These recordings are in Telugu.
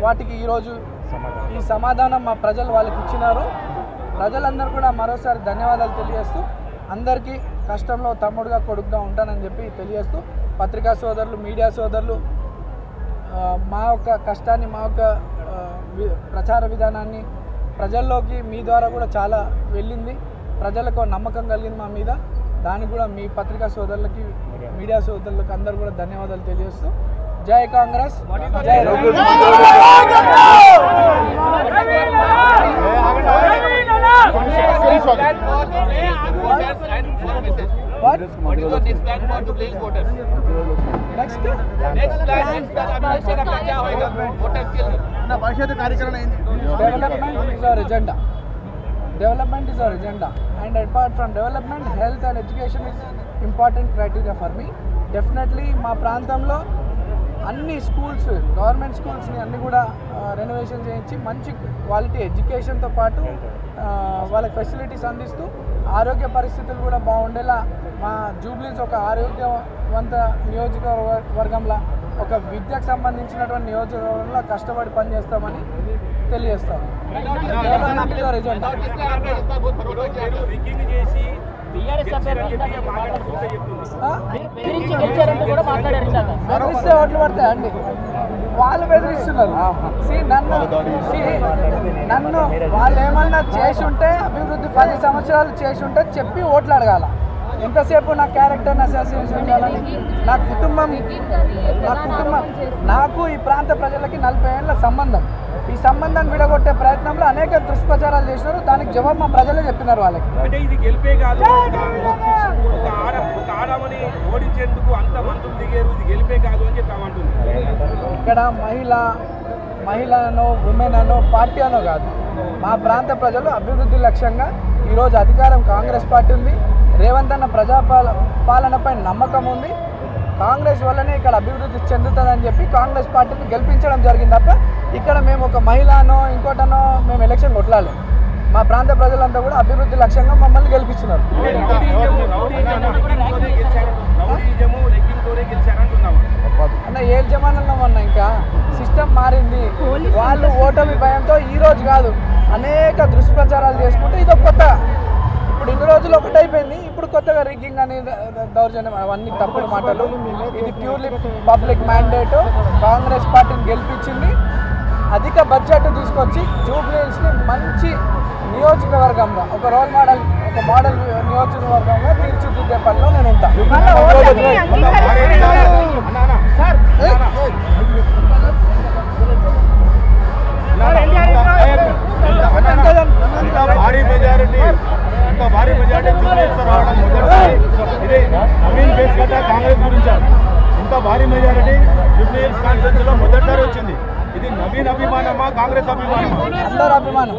వాటికి ఈరోజు ఈ సమాధానం మా ప్రజలు వాళ్ళకి ఇచ్చినారు. ప్రజలందరూ కూడా మరోసారి ధన్యవాదాలు తెలియజేస్తూ అందరికీ కష్టంలో తమ్ముడుగా కొడుకుగా ఉంటానని చెప్పి తెలియజేస్తూ పత్రికా సోదరులు, మీడియా సోదరులు మా యొక్క కష్టాన్ని, మా యొక్క ప్రచార విధానాన్ని ప్రజల్లోకి మీ ద్వారా కూడా చాలా వెళ్ళింది. ప్రజలకు నమ్మకం కలిగింది మా మీద. దానికి కూడా మీ పత్రికా సోదరులకి, మీడియా సోదరులకు అందరూ కూడా ధన్యవాదాలు తెలియజేస్తూ జై కాంగ్రెస్, జై What is your next plan for Jubilee voters? Next plan भविष्य का क्या होगा वोटर्स के लिए? ना भविष्य का कार्यक्रम है. Development is our agenda. Development is our agenda. And apart from development, health and education is important criteria for me. Definitely మా ప్రాంతంలో అన్ని స్కూల్స్, గవర్నమెంట్ స్కూల్స్ని అన్నీ కూడా రెనోవేషన్ చేయించి మంచి క్వాలిటీ ఎడ్యుకేషన్తో పాటు వాళ్ళకి ఫెసిలిటీస్ అందిస్తూ ఆరోగ్య పరిస్థితులు కూడా బాగుండేలా మా జూబ్లీస్ ఒక ఆరోగ్యవంత నియోజకవర్గంలో, ఒక విద్యకు సంబంధించినటువంటి నియోజకవర్గంలో కష్టపడి పనిచేస్తామని తెలియజేస్తాము. బెదిరిస్తే ఓట్లు పడతాయండి, వాళ్ళు బెదిరిస్తున్నారు. నన్ను వాళ్ళు ఏమన్నా చేసి ఉంటే, అభివృద్ధి 10 సంవత్సరాలు చేసి ఉంటే చెప్పి ఓట్లు అడగాల. ఎంతసేపు నా క్యారెక్టర్ని అసోసియేషన్ చేయాలని, నా కుటుంబం నాకు ఈ ప్రాంత ప్రజలకి 40 ఏళ్ళ సంబంధం. ఈ సంబంధాన్ని విడగొట్టే ప్రయత్నంలో అనేక దుష్ప్రచారాలు చేసినారు. దానికి జవాబు మా ప్రజలే చెప్పినారు వాళ్ళకి. అంటే ఇది గెలిపే కాదు, ఒక ఆడమని ఓడించేందుకు అంత మందులు దిగారు, ఇది గెలిపే కాదు అని చెప్పామంటుంది. ఇక్కడ మహిళనో, ఉమెన్ అనో, పార్టీ అనో కాదు, మా ప్రాంత ప్రజలు అభివృద్ధి లక్ష్యంగా ఈరోజు అధికారం కాంగ్రెస్ పార్టీ ఉంది. రేవంత్ అన్న పాలనపై నమ్మకం ఉంది. కాంగ్రెస్ వల్లనే ఇక్కడ అభివృద్ధి చెందుతుందని చెప్పి కాంగ్రెస్ పార్టీని గెలిపించడం జరిగింది తప్ప ఇక్కడ మేము ఒక మహిళనో ఇంకోటనో మేము ఎలక్షన్ కొట్లాలి. మా ప్రాంత ప్రజలంతా కూడా అభివృద్ధి లక్ష్యంగా మమ్మల్ని గెలిపించినారు. అన్న ఏ జమానంలో ఉన్నా ఇంకా సిస్టమ్ మారింది. వాళ్ళు ఓటమి భయంతో ఈరోజు కాదు అనేక దుష్ప్రచారాలు చేసుకుంటే ఇది కొత్త, ఇప్పుడు ఇన్ని రోజులు ఒకటైపోయింది. ఇప్పుడు కొత్తగా రిగ్గింగ్ అని దౌర్జన్యం అవన్నీ తప్పుడు మాటలు. ఇది ప్యూర్లీ పబ్లిక్ మ్యాండేట్. కాంగ్రెస్ పార్టీని గెలిపించింది, అధిక బడ్జెట్ తీసుకొచ్చి జూబ్లీహిల్స్ని మంచి నియోజకవర్గంగా, ఒక రోల్ మోడల్, ఒక మోడల్ నియోజకవర్గంగా తీర్చిదిద్దే పనిలో నేను ఉంటాను. భారీ మెజారిటీ రావడం మొదటిసారి. ఇది నవీన్ బేస్ గట్ట కాంగ్రెస్ గురించి ఇంత భారీ మెజారిటీ జూబ్లీహిల్స్ కాన్స్టిట్యూన్సీలో మొదటిసారి వచ్చింది. ఇది నవీన్ అభిమానమా, కాంగ్రెస్ అభిమానమా? అందరు అభిమానం.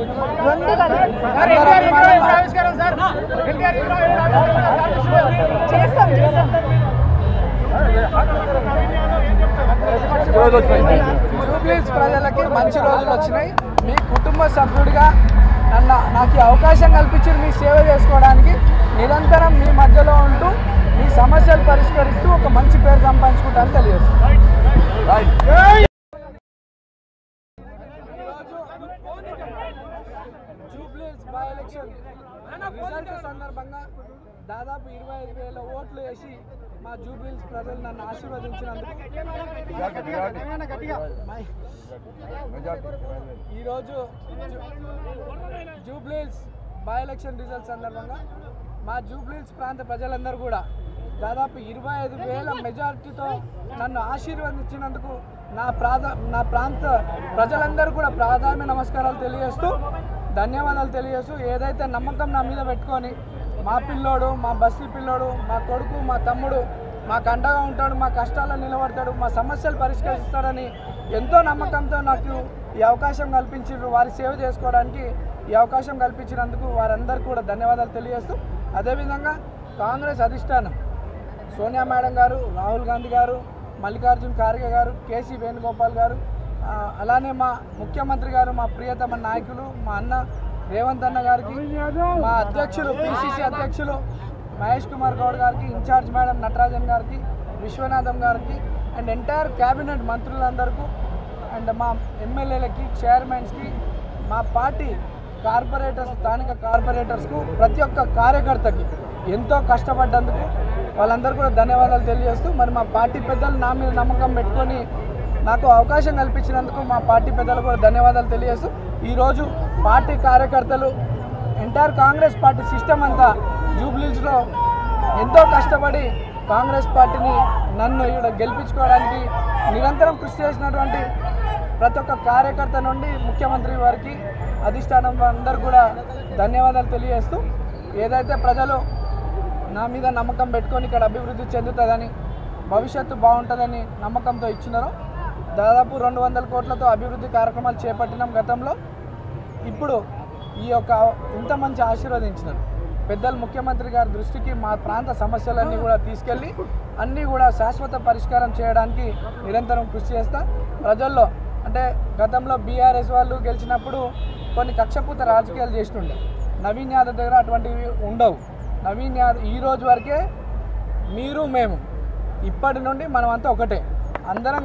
జూబ్లీహిల్స్ ప్రజలకి మంచి రోజులు వచ్చినాయి. మీ కుటుంబ సభ్యుడిగా నాకు అవకాశం కల్పించి మీ సేవ చేసుకోవడానికి నిరంతరం మీ మధ్యలో ఉంటూ మీ సమస్యలు పరిష్కరిస్తూ ఒక మంచి పేరు సంపాదించుకుంటారని తెలియజేస్తాను. జూబ్లీహిల్స్ బై ఎలక్షన్ రిజల్ట్ సందర్భంగా దాదాపు 25,000 ఓట్లు వేసి మా జూబ్లీహిల్స్ ప్రజలు నన్ను ఆశీర్వదించినందుకు ఈరోజు జూబ్లీహిల్స్ బై ఎలక్షన్ రిజల్ట్ సందర్భంగా మా జూబ్లీహిల్స్ ప్రాంత ప్రజలందరూ కూడా దాదాపు 25,000 మెజారిటీతో నన్ను ఆశీర్వదించినందుకు నా ప్రాంత ప్రజలందరూ కూడా ప్రాధాన్య నమస్కారాలు తెలియజేస్తూ, ధన్యవాదాలు తెలియజేస్తూ, ఏదైతే నమ్మకం నా మీద పెట్టుకొని మా పిల్లోడు, మా బస్తీ పిల్లోడు, మా కొడుకు, మా తమ్ముడు మాకు అండగా ఉంటాడు, మా కష్టాల్లో నిలబడతాడు, మా సమస్యలు పరిష్కరిస్తాడని ఎంతో నమ్మకంతో నాకు ఈ అవకాశం కల్పించారు. వారి సేవ చేసుకోవడానికి ఈ అవకాశం కల్పించినందుకు వారందరికీ కూడా ధన్యవాదాలు తెలియజేస్తూ, అదేవిధంగా కాంగ్రెస్ అధిష్టానం సోనియా మేడం గారు, రాహుల్ గాంధీ గారు, మల్లికార్జున్ ఖార్గే గారు, కేసీ వేణుగోపాల్ గారు, అలానే మా ముఖ్యమంత్రి గారు, మా ప్రియతమ నాయకులు, మా అన్న రేవంత్ అన్న గారికి, మా అధ్యక్షులు పిసిసి అధ్యక్షులు మహేష్ కుమార్ గౌడ్ గారికి, ఇన్ఛార్జ్ మేడం నటరాజన్ గారికి, విశ్వనాథం గారికి అండ్ ఎంటైర్ క్యాబినెట్ మంత్రులందరికీ అండ్ మా ఎమ్మెల్యేలకి, చైర్మన్స్కి, మా పార్టీ కార్పొరేటర్స్, స్థానిక కార్పొరేటర్స్కు, ప్రతి ఒక్క కార్యకర్తకి ఎంతో కష్టపడ్డందుకు వాళ్ళందరూ కూడా ధన్యవాదాలు తెలియజేస్తూ, మరి మా పార్టీ పెద్దలు నా మీద నమ్మకం పెట్టుకొని నాకు అవకాశం కల్పించినందుకు మా పార్టీ పెద్దలు కూడా ధన్యవాదాలు తెలియజేస్తూ, ఈరోజు పార్టీ కార్యకర్తలు ఎంటైర్ కాంగ్రెస్ పార్టీ సిస్టమ్ అంతా జూబ్లీస్లో ఎంతో కష్టపడి కాంగ్రెస్ పార్టీని నన్ను ఇక్కడ గెలిపించుకోవడానికి నిరంతరం కృషి చేసినటువంటి ప్రతి ఒక్క కార్యకర్త నుండి ముఖ్యమంత్రి వారికి, అధిష్టానం అందరూ కూడా ధన్యవాదాలు తెలియజేస్తూ, ఏదైతే ప్రజలు నా మీద నమ్మకం పెట్టుకొని ఇక్కడ అభివృద్ధి చెందుతుందని, భవిష్యత్తు బాగుంటుందని నమ్మకంతో ఇచ్చినారో, దాదాపు 200 కోట్లతో అభివృద్ధి కార్యక్రమాలు చేపట్టినాం గతంలో. ఇప్పుడు ఈ యొక్క ఇంత మంచి ఆశీర్వదించినారు పెద్దలు ముఖ్యమంత్రి గారి దృష్టికి మా ప్రాంత సమస్యలన్నీ కూడా తీసుకెళ్ళి అన్నీ కూడా శాశ్వత పరిష్కారం చేయడానికి నిరంతరం కృషి చేస్తా. ప్రజల్లో అంటే గతంలో బీఆర్ఎస్ వాళ్ళు గెలిచినప్పుడు కొన్ని కక్షపూత రాజకీయాలు చేస్తుండే, నవీన్ యాదవ్ దగ్గర అటువంటివి ఉండవు. నవీన్ యాదవ్ ఈ రోజు వరకే మీరు మేము, ఇప్పటి నుండి మనమంతా ఒకటే, అందరం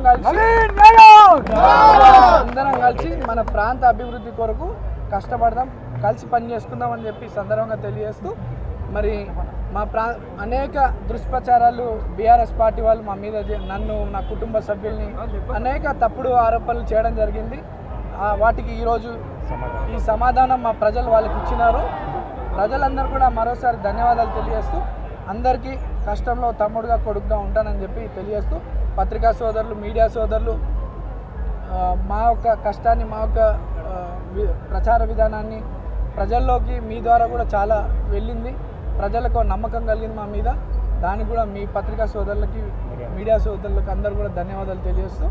కలిసి మన ప్రాంత అభివృద్ధి కొరకు కష్టపడదాం, కలిసి పని చేసుకుందాం అని చెప్పి సందర్భంగా తెలియజేస్తూ, మరి మా అనేక దుష్ప్రచారాలు బీఆర్ఎస్ పార్టీ వాళ్ళు మా మీద నన్ను, నా కుటుంబ సభ్యుల్ని అనేక తప్పుడు ఆరోపణలు చేయడం జరిగింది. వాటికి ఈరోజు ఈ సమాధానం మా ప్రజలు వాళ్ళకి ఇచ్చినారు. ప్రజలందరూ కూడా మరోసారి ధన్యవాదాలు తెలియజేస్తూ, అందరికీ కష్టంలో తమ్ముడుగా కొడుకుగా ఉంటానని చెప్పి తెలియజేస్తూ, పత్రికా సోదరులు, మీడియా సోదరులు మా యొక్క కష్టాన్ని, మా యొక్క ప్రచార విధానాన్ని ప్రజల్లోకి మీ ద్వారా కూడా చాలా వెళ్ళింది, ప్రజలకు నమ్మకం కలిగింది మా మీద. దానికి కూడా మీ పత్రికా సోదరులకి, మీడియా సోదరులకు అందరూ కూడా ధన్యవాదాలు తెలియజేస్తూ,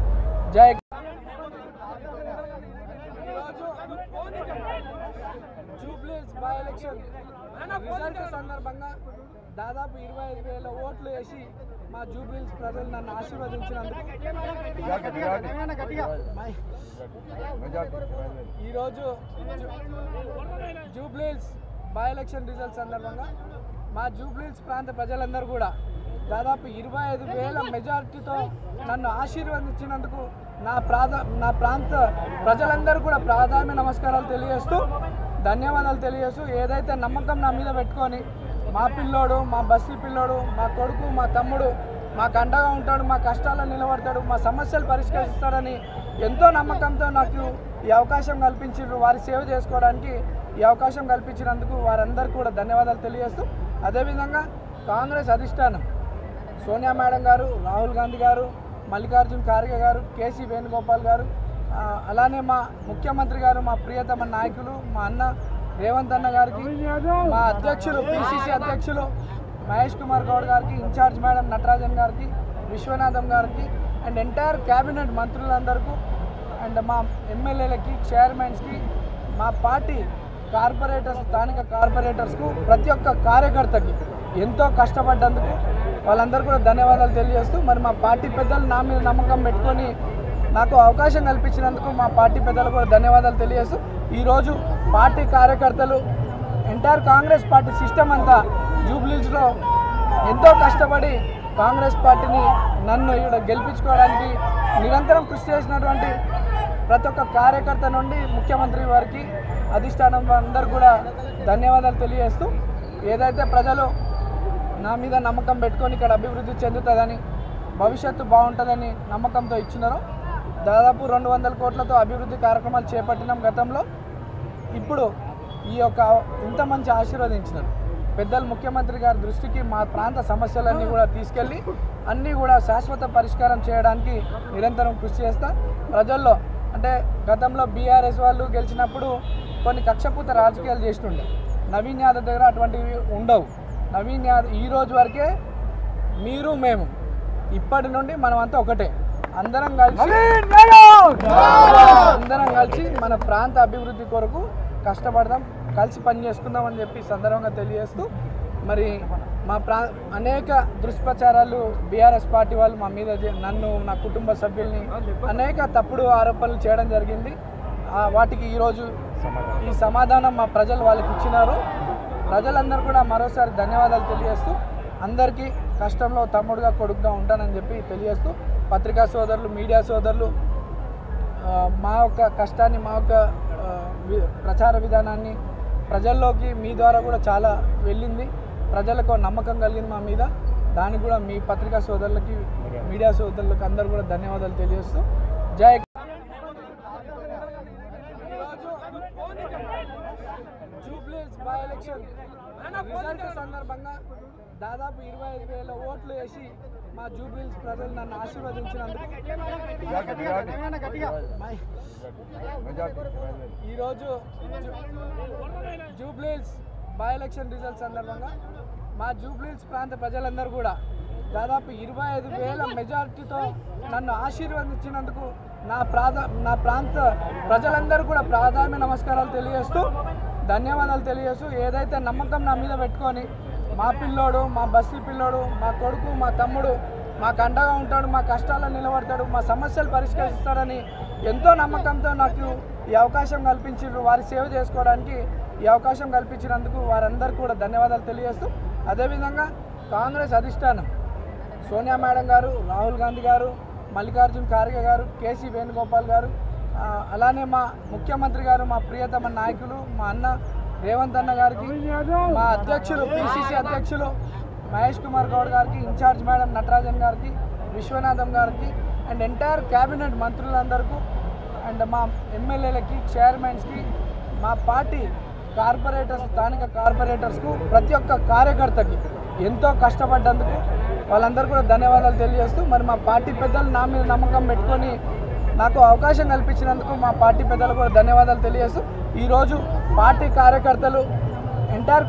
జై. జూబ్లీస్ బై ఎలక్షన్ రిజల్ట్ సందర్భంగా దాదాపు 25,000 ఓట్లు వేసి మా జూబ్లీస్ ప్రజలు నన్ను ఆశీర్వదించినందుకు ఈరోజు జూబ్లీస్ బై ఎలక్షన్ రిజల్ట్ సందర్భంగా మా జూబ్లీస్ ప్రాంత ప్రజలందరూ కూడా దాదాపు 25,000 మెజారిటీతో నన్ను ఆశీర్వదించినందుకు నా ప్రాంత ప్రజలందరూ కూడా ప్రాధాన్య నమస్కారాలు తెలియజేస్తూ, ధన్యవాదాలు తెలియజేస్తూ, ఏదైతే నమ్మకం నా మీద పెట్టుకొని మా పిల్లోడు, మా బస్తీ పిల్లోడు, మా కొడుకు, మా తమ్ముడు మాకు అండగా ఉంటాడు, మా కష్టాలను నిలబడతాడు, మా సమస్యలు పరిష్కరిస్తాడని ఎంతో నమ్మకంతో నాకు ఈ అవకాశం కల్పించారు. వారి సేవ చేసుకోవడానికి ఈ అవకాశం కల్పించినందుకు వారందరికీ కూడా ధన్యవాదాలు తెలియజేస్తూ, అదేవిధంగా కాంగ్రెస్ అధిష్టానం సోనియా మేడం గారు, రాహుల్ గాంధీ గారు, మల్లికార్జున్ ఖార్గే గారు, కేసీ వేణుగోపాల్ గారు, అలానే మా ముఖ్యమంత్రి గారు, మా ప్రియతమ నాయకులు, మా అన్న రేవంత్ అన్న గారికి, మా అధ్యక్షులు, పిసిసి అధ్యక్షులు మహేష్ కుమార్ గౌడ్ గారికి, ఇన్ఛార్జ్ మేడం నటరాజన్ గారికి, విశ్వనాథం గారికి, అండ్ ఎంటైర్ క్యాబినెట్ మంత్రులందరికీ, అండ్ మా ఎమ్మెల్యేలకి, చైర్మన్స్కి, మా పార్టీ కార్పొరేటర్స్, స్థానిక కార్పొరేటర్స్కు, ప్రతి ఒక్క కార్యకర్తకి ఎంతో కష్టపడ్డందుకు వాళ్ళందరూ కూడా ధన్యవాదాలు తెలియజేస్తూ, మరి మా పార్టీ పెద్దలు నా మీద నమ్మకం పెట్టుకొని నాకు అవకాశం కల్పించినందుకు మా పార్టీ పెద్దలు కూడా ధన్యవాదాలు తెలియజేస్తూ, ఈరోజు పార్టీ కార్యకర్తలు ఎంటైర్ కాంగ్రెస్ పార్టీ సిస్టమ్ అంతా జూబ్లీస్లో ఎంతో కష్టపడి కాంగ్రెస్ పార్టీని నన్ను ఇక్కడ గెలిపించుకోవడానికి నిరంతరం కృషి చేసినటువంటి ప్రతి ఒక్క కార్యకర్త నుండి ముఖ్యమంత్రి వారికి, అధిష్టానం అందరూ కూడా ధన్యవాదాలు తెలియజేస్తూ, ఏదైతే ప్రజలు నా మీద నమ్మకం పెట్టుకొని ఇక్కడ అభివృద్ధి చెందుతుందని, భవిష్యత్తు బాగుంటుందని నమ్మకంతో ఇచ్చినారో, దాదాపు 200 కోట్లతో అభివృద్ధి కార్యక్రమాలు చేపట్టినాం గతంలో. ఇప్పుడు ఈ యొక్క ఇంత మంచి ఆశీర్వదించినారు పెద్దలు ముఖ్యమంత్రి గారి దృష్టికి మా ప్రాంత సమస్యలన్నీ కూడా తీసుకెళ్ళి అన్నీ కూడా శాశ్వత పరిష్కారం చేయడానికి నిరంతరం కృషి చేస్తా. ప్రజల్లో అంటే గతంలో బీఆర్ఎస్ వాళ్ళు గెలిచినప్పుడు కొన్ని కక్షపూత రాజకీయాలు చేస్తుండే, నవీన్ యాదవ్ దగ్గర అటువంటివి ఉండవు. నవీన్ యాదవ్ ఈ రోజు వరకే మీరు మేము, ఇప్పటి నుండి మనమంతా ఒకటే, అందరం కలిసి మన ప్రాంత అభివృద్ధి కొరకు కష్టపడదాం, కలిసి పని చేసుకుందాం అని చెప్పి సందర్భంగా తెలియజేస్తూ, మరి మా అనేక దుష్ప్రచారాలు బీఆర్ఎస్ పార్టీ వాళ్ళు మా మీద నన్ను, నా కుటుంబ సభ్యుల్ని అనేక తప్పుడు ఆరోపణలు చేయడం జరిగింది. వాటికి ఈరోజు ఈ సమాధానం మా ప్రజలు వాళ్ళకి ఇచ్చినారు. ప్రజలందరూ కూడా మరోసారి ధన్యవాదాలు తెలియజేస్తూ, అందరికీ కష్టంలో తమ్ముడుగా కొడుకుగా ఉంటానని చెప్పి తెలియజేస్తూ, పత్రికా సోదరులు, మీడియా సోదరులు మా యొక్క కష్టాన్ని మా యొక్క ప్రచార విధానాన్ని ప్రజల్లోకి మీ ద్వారా కూడా చాలా వెళ్ళింది. ప్రజలకు నమ్మకం కలిగింది మా మీద. దానికి కూడా మీ పత్రికా సోదరులకి మీడియా సోదరులకు అందరూ కూడా ధన్యవాదాలు తెలియజేస్తూ జై. జూబ్లీహిల్స్ బై ఎలక్షన్ రిజల్ట్ సందర్భంగా దాదాపు 25,000 ఓట్లు వేసి మా జూబ్లీహిల్స్ ప్రజలు నన్ను ఆశీర్వదించినందుకు ఈరోజు జూబ్లీహిల్స్ బై ఎలక్షన్ రిజల్ట్ సందర్భంగా మా జూబ్లీహిల్స్ ప్రాంత ప్రజలందరూ కూడా దాదాపు 25,000 మెజారిటీతో నన్ను ఆశీర్వదించినందుకు నా ప్రాంత ప్రజలందరూ కూడా ప్రాధాన్య నమస్కారాలు తెలియజేస్తూ ధన్యవాదాలు తెలియజేస్తూ ఏదైతే నమ్మకం నా మీద పెట్టుకొని మా పిల్లోడు, మా బస్తీ పిల్లోడు, మా కొడుకు, మా తమ్ముడు మాకు అండగా ఉంటాడు, మా కష్టాలను నిలబడతాడు, మా సమస్యలు పరిష్కరిస్తాడని ఎంతో నమ్మకంతో నాకు ఈ అవకాశం కల్పించారు. వారి సేవ చేసుకోవడానికి ఈ అవకాశం కల్పించినందుకు వారందరికీ కూడా ధన్యవాదాలు తెలియజేస్తూ అదేవిధంగా కాంగ్రెస్ అధిష్టానం సోనియా మేడం గారు, రాహుల్ గాంధీ గారు, మల్లికార్జున్ ఖార్గే గారు, కేసీ వేణుగోపాల్ గారు, అలానే మా ముఖ్యమంత్రి గారు, మా ప్రియతమ నాయకులు మా అన్న రేవంత్ అన్న గారికి, మా అధ్యక్షులు పిసిసి అధ్యక్షులు మహేష్ కుమార్ గౌడ్ గారికి, ఇన్ఛార్జ్ మేడం నటరాజన్ గారికి, విశ్వనాథం గారికి అండ్ ఎంటైర్ క్యాబినెట్ మంత్రులందరికీ అండ్ మా ఎమ్మెల్యేలకి, చైర్మన్స్కి, మా పార్టీ కార్పొరేటర్స్, స్థానిక కార్పొరేటర్స్కు, ప్రతి ఒక్క కార్యకర్తకి ఎంతో కష్టపడ్డందుకు వాళ్ళందరూ కూడా ధన్యవాదాలు తెలియజేస్తూ మరి మా పార్టీ పెద్దలు నా మీద నమ్మకం పెట్టుకొని నాకు అవకాశం కల్పించినందుకు మా పార్టీ పెద్దలు కూడా ధన్యవాదాలు తెలియజేస్తూ ఈరోజు పార్టీ కార్యకర్తలు ఎంటైర్